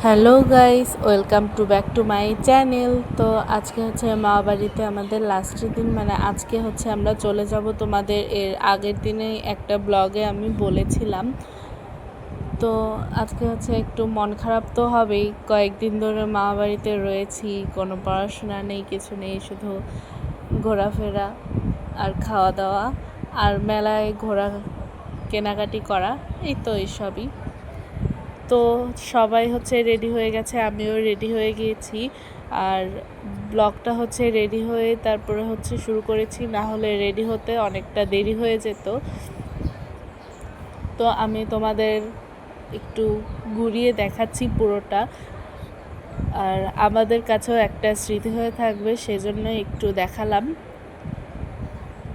Hello guys, welcome back to my channel. তো আজকে হচ্ছে মামা বাড়িতে আমাদের লাস্টের দিন, মানে আজকে হচ্ছে আমরা চলে যাব। তোমাদের এর আগের দিনে একটা ব্লগে আমি বলেছিলাম। তো আজকে হচ্ছে একটু মন খারাপ তো হবেই, কয়েকদিন ধরে মামা বাড়িতে রয়েছি, কোনো পড়াশোনা নেই, কিছু নেই, শুধু ঘোরাফেরা আর খাওয়া দাওয়া আর মেলায় ঘোরা, কেনাকাটি করা, এই তো এইসবই। তো সবাই হচ্ছে রেডি হয়ে গেছে, আমিও রেডি হয়ে গিয়েছি। আর ব্লগটা হচ্ছে রেডি হয়ে তারপরে হচ্ছে শুরু করেছি, না হলে রেডি হতে অনেকটা দেরি হয়ে যেত। তো আমি তোমাদের একটু ঘুরিয়ে দেখাচ্ছি পুরোটা, আর আমাদের কাছেও একটা স্মৃতি হয়ে থাকবে, সেজন্য একটু দেখালাম।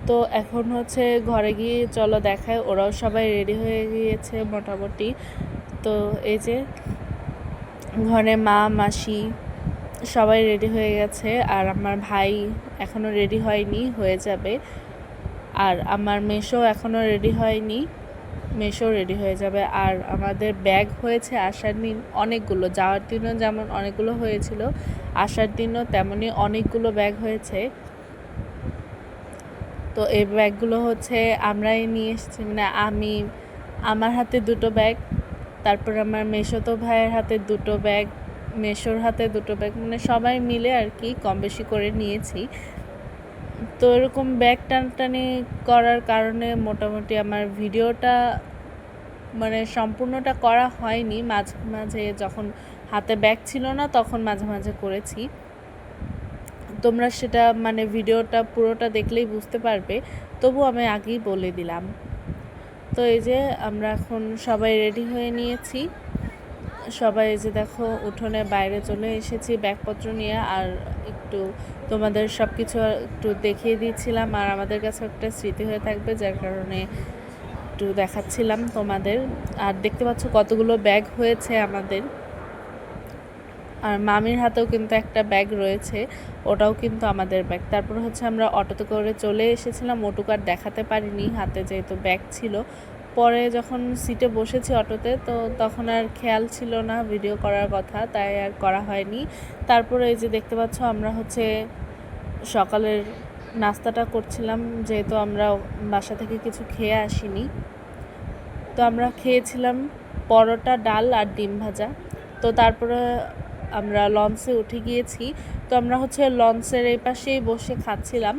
তো এখন হচ্ছে ঘরে গিয়ে চলো দেখায়, ওরাও সবাই রেডি হয়ে গিয়েছে মোটামুটি। তো এই যে ঘরে মা মাসি সবাই রেডি হয়ে গেছে, আর আমার ভাই এখনও রেডি হয়নি, হয়ে যাবে। আর আমার মেসো এখনও রেডি হয়নি, মেসো রেডি হয়ে যাবে। আর আমাদের ব্যাগ হয়েছে আসার দিন অনেকগুলো, যাওয়ার দিনও যেমন অনেকগুলো হয়েছিল, আসার দিনও তেমনই অনেকগুলো ব্যাগ হয়েছে। তো এই ব্যাগগুলো হচ্ছে আমরাই নিয়ে এসেছি, মানে আমার হাতে দুটো ব্যাগ, তারপর আমার মেসোতো ভাইয়ের হাতে দুটো ব্যাগ, মেসোর হাতে দুটো ব্যাগ, মানে সবাই মিলে আর কি কম বেশি করে নিয়েছি। তো এরকম ব্যাগ টানটানি করার কারণে মোটামুটি আমার ভিডিওটা মানে সম্পূর্ণটা করা হয়নি, মাঝে মাঝে যখন হাতে ব্যাগ ছিল না তখন মাঝে মাঝে করেছি। তোমরা সেটা মানে ভিডিওটা পুরোটা দেখলেই বুঝতে পারবে, তবু আমি আগেই বলে দিলাম। তো এই যে আমরা এখন সবাই রেডি হয়ে নিয়েছি, সবাই এই যে দেখো উঠোনে বাইরে চলে এসেছি ব্যাগপত্র নিয়ে, আর একটু তোমাদের সব কিছু একটু দেখিয়ে দিচ্ছিলাম, আর আমাদের কাছে একটা স্মৃতি হয়ে থাকবে, যার কারণে একটু দেখাচ্ছিলাম তোমাদের। আর দেখতে পাচ্ছ কতগুলো ব্যাগ হয়েছে আমাদের, আর মামির হাতেও কিন্তু একটা ব্যাগ রয়েছে, ওটাও কিন্তু আমাদের ব্যাগ। তারপর হচ্ছে আমরা অটোতে করে চলে এসেছিলাম, ওটুকু আর দেখাতে পারিনি হাতে যেহেতু ব্যাগ ছিল। পরে যখন সিটে বসেছি অটোতে, তো তখন আর খেয়াল ছিল না ভিডিও করার কথা, তাই আর করা হয়নি। তারপরে এই যে দেখতে পাচ্ছ আমরা হচ্ছে সকালের নাস্তাটা করছিলাম, যেহেতু আমরা বাসা থেকে কিছু খেয়ে আসিনি। তো আমরা খেয়েছিলাম পরোটা, ডাল আর ডিম ভাজা। তো তারপরে আমরা লঞ্চে উঠে গিয়েছি, তো আমরা হচ্ছে লঞ্চের এই পাশেই বসে খাচ্ছিলাম।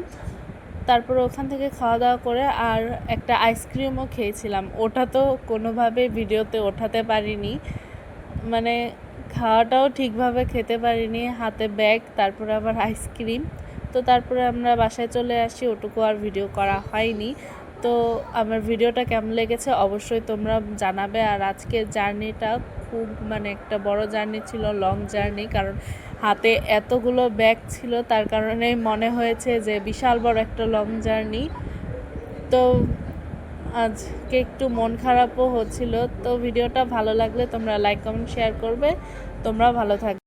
তারপরে ওখান থেকে খাওয়া দাওয়া করে আর একটা আইসক্রিমও খেয়েছিলাম, ওটা তো কোনোভাবে ভিডিওতে ওঠাতে পারিনি, মানে খাওয়াটাও ঠিকভাবে খেতে পারিনি, হাতে ব্যাগ তারপরে আবার আইসক্রিম। তো তারপরে আমরা বাসায় চলে আসি, ওটুকু আর ভিডিও করা হয়নি। তো আমার ভিডিওটা কেমন লেগেছে অবশ্যই তোমরা জানাবে। আর আজকের জার্নিটা খুব মানে একটা বড় জার্নি ছিল, লং জার্নি, কারণ হাতে এতগুলো ব্যাগ ছিল, তার কারণে মনে হয়েছে যে বিশাল বড় একটা লং জার্নি। তো আজকে একটু মন খারাপও হচ্ছিল। তো ভিডিওটা ভালো লাগলে তোমরা লাইক কমেন্ট শেয়ার করবে, তোমরাও ভালো থাকবে।